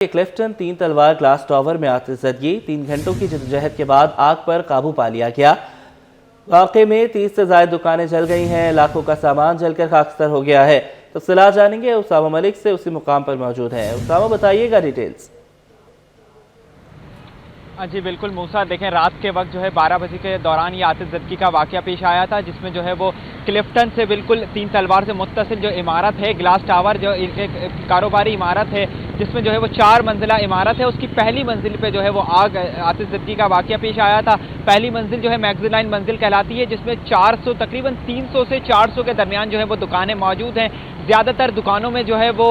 क्लिफ्टन तीन तलवार glass tower में आतिशबाजी 3 घंटों की जद्दोजहद के बाद आग पर काबू पा लिया गया। वाक़े में 30 से ज़ायद दुकानें जल गई हैं, लाखों का सामान जलकर खाकसतर हो गया है। तफसीलात जानेंगे उसामा मलिक से, उसी मुकाम पर मौजूद है। उसामा, बताइएगा डिटेल्स। जी बिल्कुल मूसा, देखें रात के वक्त जो है 12 बजे के दौरान ये आतिशबाजी का वाकया पेश आया था, जिसमें जो है वो क्लिफ्टन से बिल्कुल तीन तलवार से मुत्तसिल जो इमारत है ग्लास टावर, जो एक कारोबारी इमारत है जिसमें जो है वो 4 मंजिला इमारत है, उसकी पहली मंजिल पे जो है वो आग आतिशबाजी का वाकया पेश आया था। पहली मंजिल जो है मैगजीलाइन मंजिल कहलाती है, जिसमें 400 तकरीबन 300 से 400 के दरमियान जो है वो दुकानें मौजूद हैं। ज़्यादातर दुकानों में जो है वो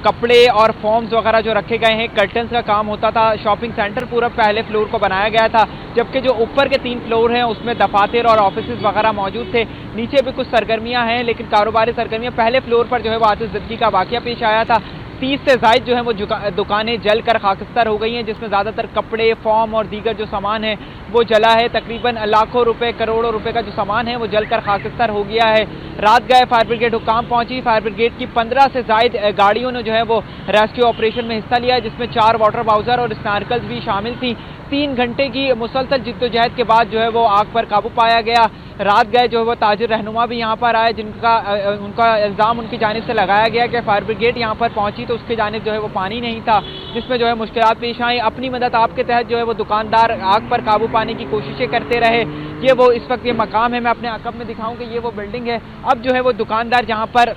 कपड़े और फॉर्म्स वगैरह जो रखे गए हैं, कर्टन्स का काम होता था। शॉपिंग सेंटर पूरा पहले फ्लोर को बनाया गया था, जबकि जो ऊपर के 3 फ्लोर हैं उसमें दफातर और ऑफिस वगैरह मौजूद थे। नीचे भी कुछ सरगर्मियां हैं, लेकिन कारोबारी सरगर्मियां पहले फ्लोर पर जो है वो आतिशबाजी का वाकया पेश आया था। 30 से ज़ायद जो है वो दुकानें जलकर खाकस्तर हो गई हैं, जिसमें ज़्यादातर कपड़े, फॉर्म और दीगर जो सामान है वो जला है। तकरीबन लाखों रुपए, करोड़ों रुपए का जो सामान है वो जलकर खाकस्तर हो गया है। रात गए फायर ब्रिगेड हुकाम पहुंची। फायर ब्रिगेड की 15 से ज़ायद गाड़ियों ने जो है वो रेस्क्यू ऑपरेशन में हिस्सा लिया, जिसमें 4 वाटर बाउजर और स्नार्कल्स भी शामिल थी। 3 घंटे की मुसलसल जिद्दोजहद के बाद जो है वो आग पर काबू पाया गया। रात गए जो है वो ताजिर रहनुमा भी यहाँ पर आए, उनका इल्ज़ाम उनकी जानिब से लगाया गया कि फायर ब्रिगेड यहाँ पर पहुंची तो उसकी जानिब जो है वो पानी नहीं था, जिसमें जो है मुश्किलात पेश आई। अपनी मदद आपके तहत जो है वो दुकानदार आग पर काबू पाने की कोशिशें करते रहे। ये वो इस वक्त ये मकाम है, मैं अपने अकब में दिखाऊं कि ये वो बिल्डिंग है। अब जो है वो दुकानदार जहाँ पर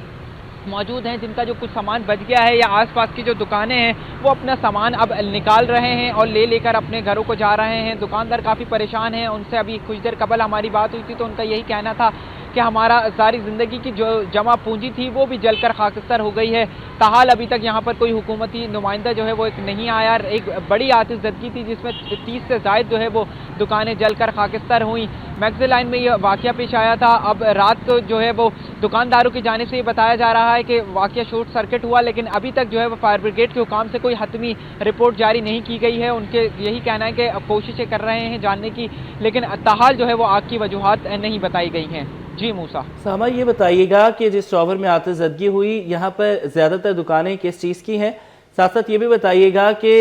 मौजूद हैं, जिनका जो कुछ सामान बच गया है या आसपास की जो दुकानें हैं वो अपना सामान अब निकाल रहे हैं और लेकर अपने घरों को जा रहे हैं। दुकानदार काफ़ी परेशान हैं। उनसे अभी कुछ देर कबल हमारी बात हुई थी तो उनका यही कहना था कि हमारा सारी ज़िंदगी की जो जमा पूंजी थी वो भी जलकर खाकस्तर हो गई है। ताहाल अभी तक यहाँ पर कोई हुकूमती नुमाइंदा जो है वो एक नहीं आया। एक बड़ी आतिशबाजी थी जिसमें 30 से ज़ायद जो है वो दुकानें जलकर खाकस्तर हुई। मैगजीलाइन में यह वाकया पेश आया था। अब रात को जो है वो दुकानदारों की जानिब से ये बताया जा रहा है कि वाकया शॉर्ट सर्किट हुआ, लेकिन अभी तक जो है वो फायर ब्रिगेड के हुकाम से कोई हतमी रिपोर्ट जारी नहीं की गई है। उनके यही कहना है कि कोशिशें कर रहे हैं जानने की, लेकिन ताहाल जो है वो आग की वजूहात नहीं बताई गई हैं। जी मूसा। सामा, ये बताइएगा कि जिस टावर में आतिशबाजी हुई यहाँ पर ज़्यादातर दुकानें किस चीज़ की हैं? साथ साथ ये भी बताइएगा कि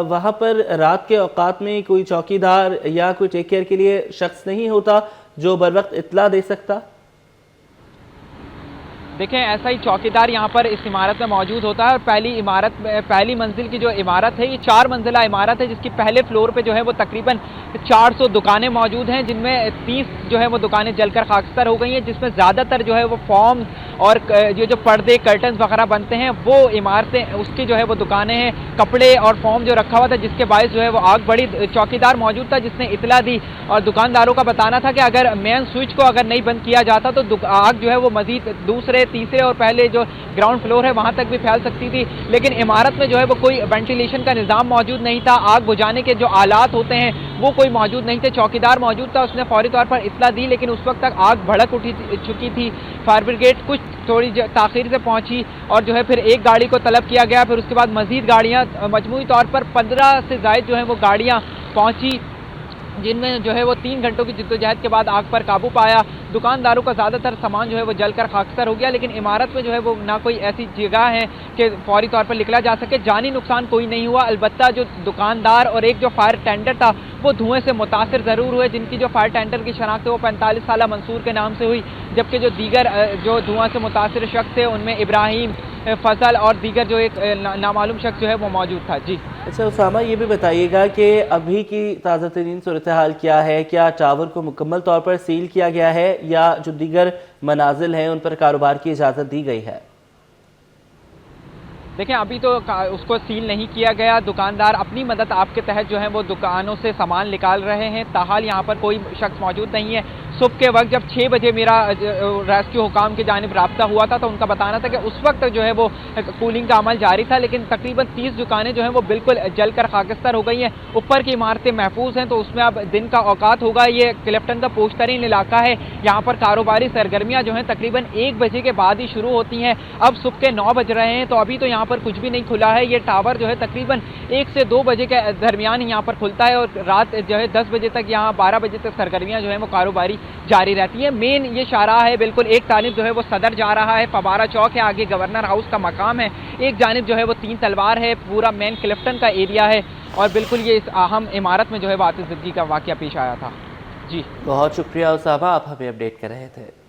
वहाँ पर रात के औकात में कोई चौकीदार या कोई टेक केयर के लिए शख्स नहीं होता जो बर वक्त इत्तला दे सकता? देखें, ऐसा ही चौकीदार यहाँ पर इस इमारत में मौजूद होता है। और पहली मंजिल की जो इमारत है ये 4 मंजिला इमारत है, जिसकी पहले फ्लोर पे जो है वो तकरीबन 400 दुकानें मौजूद हैं, जिनमें 30 जो है वो दुकानें जलकर खाकस्तर हो गई हैं, जिसमें ज़्यादातर जो है वो फॉर्म और ये जो पर्दे, कर्टन्स वगैरह बनते हैं वो इमारतें, उसकी जो है वो दुकानें हैं। कपड़े और फॉर्म जो रखा हुआ था, जिसके बायस जो है वो आग बढ़ी। चौकीदार मौजूद था जिसने इतला दी और दुकानदारों का बताना था कि अगर मेन स्विच को अगर नहीं बंद किया जाता तो आग जो है वो मजीद दूसरे, तीसरे और पहले जो ग्राउंड फ्लोर है वहां तक भी फैल सकती थी। लेकिन इमारत में जो है वो कोई वेंटिलेशन का निज़ाम मौजूद नहीं था। आग बुझाने के जो आलात होते हैं वो कोई मौजूद नहीं थे। चौकीदार मौजूद था, उसने फौरी तौर पर इत्तला दी, लेकिन उस वक्त तक आग भड़क चुकी थी। फायर ब्रिगेड कुछ थोड़ी ताखीर से पहुंची और जो है फिर एक गाड़ी को तलब किया गया। फिर उसके बाद मजीद गाड़ियाँ, मजमूई तौर पर 15 से ज़ायद जो है वो गाड़ियाँ पहुँची, जिनमें जो है वो 3 घंटों की जिद्दोजहद के बाद आग पर काबू पाया। दुकानदारों का ज़्यादातर सामान जो है वो जलकर खाकस्तर हो गया, लेकिन इमारत में जो है वो ना कोई ऐसी जगह है कि फौरी तौर पर निकला जा सके। जानी नुकसान कोई नहीं हुआ, अलबत्ता जो दुकानदार और एक जो फायर टेंडर था वो धुएं से मुतासिर ज़रूर हुए, जिनकी जो फायर टेंडर की शनाख्त है वो 45 साला मंसूर के नाम से हुई, जबकि जो दीगर जो धुआं से मुतासिर शख्स थे उनमें इब्राहिम, फजल और दीगर जो एक नामालूम शख्स जो है वो मौजूद था। जी अच्छा उसामा, ये भी बताइएगा कि अभी की ताज़ा तरीन सूरत हाल क्या है? क्या टावर को मुकम्मल तौर पर सील किया गया है या जो दीगर मनाजिल हैं उन पर कारोबार की इजाज़त दी गई है? देखें, अभी तो उसको सील नहीं किया गया। दुकानदार अपनी मदद आपके तहत जो है वो दुकानों से सामान निकाल रहे हैं। ताहाल यहाँ पर कोई शख्स मौजूद नहीं है। सुबह के वक्त जब 6 बजे मेरा रेस्क्यू हुकाम की जानिब राब्ता हुआ था तो उनका बताना था कि उस वक्त जो है वो कूलिंग का अमल जारी था, लेकिन तकरीबन 30 दुकानें जो हैं वो बिल्कुल जलकर खाकस्तर हो गई हैं। ऊपर की इमारतें महफूज हैं तो उसमें अब दिन का औकात होगा। ये क्लिफ्टन का पोशतरीन इलाका है, यहाँ पर कारोबारी सरगर्मियाँ जो हैं तकरीबन 1 बजे के बाद ही शुरू होती हैं। अब सुबह के 9 बज रहे हैं तो अभी तो यहाँ पर कुछ भी नहीं खुला है। ये टावर जो है तकरीबन 1 से 2 बजे के दरमियान यहाँ पर खुलता है और रात जो है 10 बजे तक, यहाँ 12 बजे तक सरगर्मियाँ जो है वो कारोबारी जारी रहती है। मेन ये शाहराह है, बिल्कुल एक जानिब जो है वो सदर जा रहा है, फवारा चौक है, आगे गवर्नर हाउस का मकाम है, एक जानिब जो है वो तीन तलवार है, पूरा मेन क्लिफ्टन का एरिया है और बिल्कुल ये इस अहम इमारत में जो है वो आतिशज़दगी का वाक़या पेश आया था। जी बहुत शुक्रिया उसामा, आप हमें अपडेट कर रहे थे।